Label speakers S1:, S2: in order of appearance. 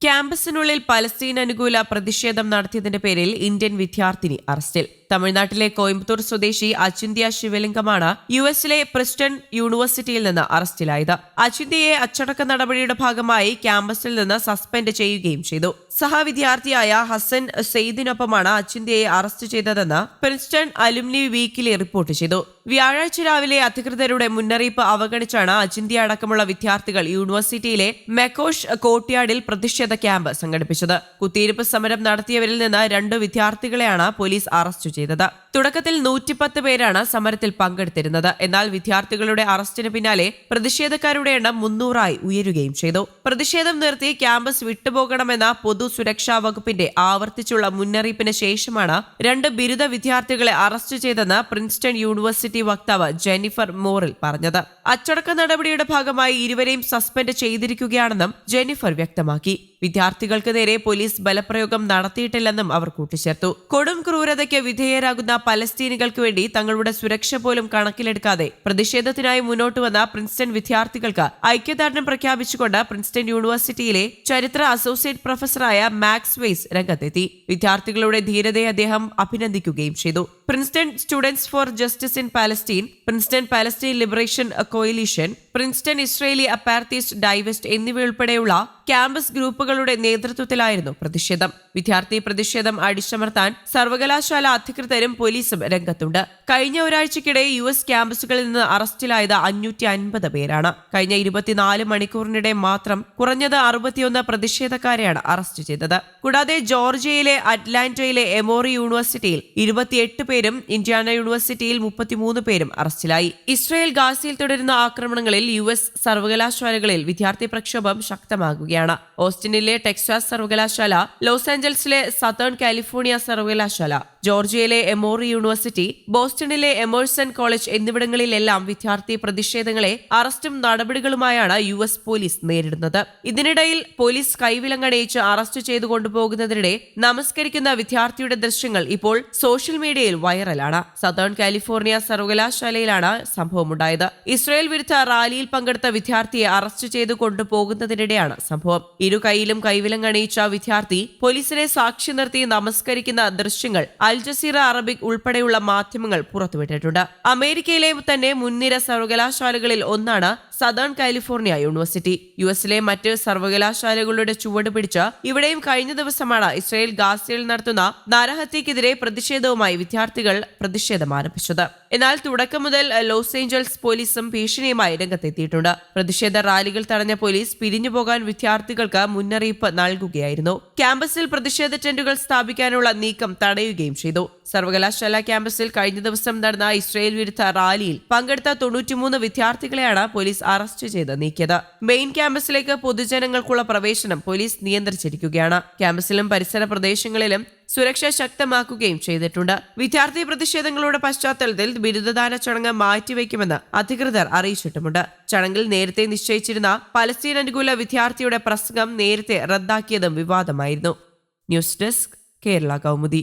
S1: ക്യാമ്പസിനുള്ളിൽ Palestine അനുകൂല പ്രതിഷേധം നടത്തിയതിന്റെ പേരിൽ ഇന്ത്യൻ വിദ്യാർത്ഥിനി അറസ്റ്റിൽ. തമിഴ്നാട്ടിലെ കോയമ്പത്തൂർ സ്വദേശി അചിന്ത്യ ശിവലിംഗമാണ് യുഎസിലെ പ്രിസ്റ്റൺ യൂണിവേഴ്സിറ്റിയിൽ നിന്ന് അറസ്റ്റിലായത്. അചിന്ത്യയെ അച്ചടക്ക നടപടിയുടെ ഭാഗമായി ക്യാമ്പസിൽ നിന്ന് സസ്പെൻഡ് ചെയ്യുകയും ചെയ്തു. സഹവിദ്യാർത്ഥിയായ ഹസൻ സെയ്ദിനൊപ്പമാണ് അചിന്ത്യയെ അറസ്റ്റ് ചെയ്തതെന്ന് പ്രിൻസ്റ്റൺ അലുമിനി വീക്കിലി റിപ്പോർട്ട് ചെയ്തു. വ്യാഴാഴ്ച രാവിലെ അധികൃതരുടെ മുന്നറിയിപ്പ് അവഗണിച്ചാണ് അചിന്ത്യ അടക്കമുള്ള വിദ്യാർത്ഥികൾ യൂണിവേഴ്സിറ്റിയിലെ മെക്കോഷ് കോർട്ട്യാർഡിൽ പ്രതിഷേധ ക്യാമ്പ് സംഘടിപ്പിച്ചത്. കുത്തിയിരിപ്പ് സമരം നടത്തിയവരിൽ നിന്ന് 2 വിദ്യാർത്ഥികളെയാണ് പോലീസ് അറസ്റ്റ് ചെയ്തത്. തുടക്കത്തിൽ 110 പേരാണ് സമരത്തിൽ പങ്കെടുത്തിരുന്നത്. എന്നാൽ വിദ്യാർത്ഥികളുടെ അറസ്റ്റിന് പിന്നാലെ പ്രതിഷേധക്കാരുടെ എണ്ണം 300ആയി ഉയരുകയും ചെയ്തു. പ്രതിഷേധം നിർത്തി ക്യാമ്പസ് വിട്ടുപോകണമെന്ന പൊതുസുരക്ഷാ വകുപ്പിന്റെ ആവർത്തിച്ചുള്ള മുന്നറിയിപ്പിന് ശേഷമാണ് 2 ബിരുദ വിദ്യാർത്ഥികളെ അറസ്റ്റ് ചെയ്തെന്ന് പ്രിൻസ്റ്റൺ യൂണിവേഴ്സിറ്റി വക്താവ് ജെന്നിഫർ മോറിൽ പറഞ്ഞത്. അച്ചടക്ക നടപടിയുടെ ഭാഗമായി ഇരുവരെയും സസ്പെൻഡ് ചെയ്തിരിക്കുകയാണെന്നും ജെന്നിഫർ വ്യക്തമാക്കി. വിദ്യാർത്ഥികൾക്ക് നേരെ പോലീസ് ബലപ്രയോഗം നടത്തിയിട്ടില്ലെന്നും അവർ കൂട്ടിച്ചേർത്തു. കൊടും ക്രൂരതയ്ക്ക് വിധേയരാകുന്ന പലസ്തീനികൾക്ക് വേണ്ടി തങ്ങളുടെ സുരക്ഷ പോലും കണക്കിലെടുക്കാതെ പ്രതിഷേധത്തിനായി മുന്നോട്ട് വന്ന പ്രിൻസ്റ്റൺ വിദ്യാർത്ഥികൾക്ക് ഐക്യദാർഢ്യം പ്രഖ്യാപിച്ചുകൊണ്ട് പ്രിൻസ്റ്റൺ യൂണിവേഴ്സിറ്റിയിലെ ചരിത്ര അസോസിയേറ്റ് പ്രൊഫസറായ മാക്സ് വെയ്സ് രംഗത്തെത്തി. വിദ്യാർത്ഥികളുടെ ധീരതയെ അദ്ദേഹം അഭിനന്ദിക്കുകയും ചെയ്തു. Princeton students for justice in Palestine, Princeton Palestine liberation coalition, Princeton Israeli apartheid divest എന്നിവയുൾപ്പെടെയുള്ള ക്യാമ്പസ് ഗ്രൂപ്പുകളുടെ നേതൃത്വത്തിലായിരുന്നു പ്രതിഷേധം. വിദ്യാർത്ഥി പ്രതിഷേധം അടിച്ചമർത്താൻ സർവകലാശാല അധികൃതരും പോലീസും രംഗത്തുണ്ട്. കഴിഞ്ഞ ഒരാഴ്ചക്കിടെ US ക്യാമ്പസുകളിൽ നിന്ന് അറസ്റ്റിലായത് 550 പേരാണ്. കഴിഞ്ഞ 24 മണിക്കൂറിനിടെ മാത്രം കുറഞ്ഞത് 61 പ്രതിഷേധക്കാരെയാണ് അറസ്റ്റ് ചെയ്തത്. കൂടാതെ ജോർജിയയിലെ അറ്റ്ലാന്റയിലെ എമോറി യൂണിവേഴ്സിറ്റിയിൽ 28 പേരും ഇൻഡ്യാന യൂണിവേഴ്സിറ്റിയിൽ 33 പേരും അറസ്റ്റിലായി. ഇസ്രയേൽ ഗാസയിൽ തുടരുന്ന ആക്രമണങ്ങളിൽ US സർവകലാശാലകളിൽ വിദ്യാർത്ഥി പ്രക്ഷോഭം ശക്തമാകുകയാണ്. ഓസ്റ്റിനിലെ ടെക്സാസ് സർവകലാശാല, ലോസ് ആഞ്ചൽസിലെ സതേൺ കാലിഫോർണിയ സർവകലാശാല, ജോർജിയയിലെ എമോറി യൂണിവേഴ്സിറ്റി, ബോസ്റ്റണിലെ എമേഴ്സൺ കോളേജ് എന്നിവിടങ്ങളിലെല്ലാം വിദ്യാർത്ഥി പ്രതിഷേധങ്ങളെ അറസ്റ്റും നടപടികളുമായാണ് US പോലീസ് നേരിടുന്നത്. ഇതിനിടയിൽ പോലീസ് കൈവിലങ്ങണയിച്ച് അറസ്റ്റ് ചെയ്തു കൊണ്ടുപോകുന്നതിനിടെ നമസ്കരിക്കുന്ന വിദ്യാർത്ഥിയുടെ ദൃശ്യങ്ങൾ ഇപ്പോൾ സോഷ്യൽ മീഡിയയിൽ വൈറലാണ്. സതേൺ കാലിഫോർണിയ സർവകലാശാലയിലാണ് സംഭവമുണ്ടായത്. ഇസ്രായേൽ വിരുദ്ധ റാലിയിൽ പങ്കെടുത്ത വിദ്യാർത്ഥിയെ അറസ്റ്റ് ചെയ്തു കൊണ്ടുപോകുന്നതിനിടെയാണ് സംഭവം. ഇരു കൈയിലും കൈവിലങ്ങണയിച്ച വിദ്യാർത്ഥി പോലീസിനെ സാക്ഷി നിർത്തി നമസ്കരിക്കുന്ന ദൃശ്യങ്ങൾ അൽ ജസീറ അറബിക് ഉൾപ്പെടെയുള്ള മാധ്യമങ്ങൾ പുറത്തുവിട്ടിട്ടുണ്ട്. അമേരിക്കയിലെ തന്നെ മുൻനിര സർവകലാശാലകളിൽ ഒന്നാണ് സതേൺ കാലിഫോർണിയ യൂണിവേഴ്സിറ്റി. USലെ മറ്റ് സർവകലാശാലകളുടെ ചുവട് പിടിച്ച് ഇവിടെയും കഴിഞ്ഞ ദിവസമാണ് ഇസ്രായേൽ ഗാസയിൽ നടത്തുന്ന നരഹത്യക്കെതിരെ പ്രതിഷേധവുമായി വിദ്യാർത്ഥികൾ പ്രതിഷേധം ആരംഭിച്ചത്. എന്നാൽ തുടക്കം മുതൽ ലോസ് ഏഞ്ചൽസ് പോലീസും ഭീഷണിയുമായി രംഗത്തെത്തിയിട്ടുണ്ട്. പ്രതിഷേധ റാലികൾ തടഞ്ഞ പോലീസ് പിരിഞ്ഞുപോകാൻ വിദ്യാർത്ഥികൾക്ക് മുന്നറിയിപ്പ് നൽകുകയായിരുന്നു. ക്യാമ്പസിൽ പ്രതിഷേധ ടെന്റുകൾ സ്ഥാപിക്കാനുള്ള നീക്കം തടയുകയും ചെയ്തു. സർവകലാശാല ക്യാമ്പസിൽ കഴിഞ്ഞ ദിവസം നടന്ന ഇസ്രായേൽ വിരുദ്ധ റാലിയിൽ പങ്കെടുത്ത 93 വിദ്യാർത്ഥികളെയാണ് പോലീസ് അറസ്റ്റ് ചെയ്ത് നീക്കിയത്. മെയിൻ ക്യാമ്പസിലേക്ക് പൊതുജനങ്ങൾക്കുള്ള പ്രവേശനം പോലീസ് നിയന്ത്രിച്ചിരിക്കുകയാണ്. ക്യാമ്പസിലും പരിസര പ്രദേശങ്ങളിലും സുരക്ഷ ശക്തമാക്കുകയും ചെയ്തിട്ടുണ്ട്. വിദ്യാർത്ഥി പ്രതിഷേധങ്ങളുടെ പശ്ചാത്തലത്തിൽ ബിരുദദാന ചടങ്ങ് മാറ്റിവെക്കുമെന്ന് അധികൃതർ അറിയിച്ചിട്ടുമുണ്ട്. ചടങ്ങിൽ നേരത്തെ നിശ്ചയിച്ചിരുന്ന പലസ്തീൻ അനുകൂല വിദ്യാർത്ഥിയുടെ പ്രസംഗം നേരത്തെ റദ്ദാക്കിയതും വിവാദമായിരുന്നു. News desk, Kerala Kaumudi.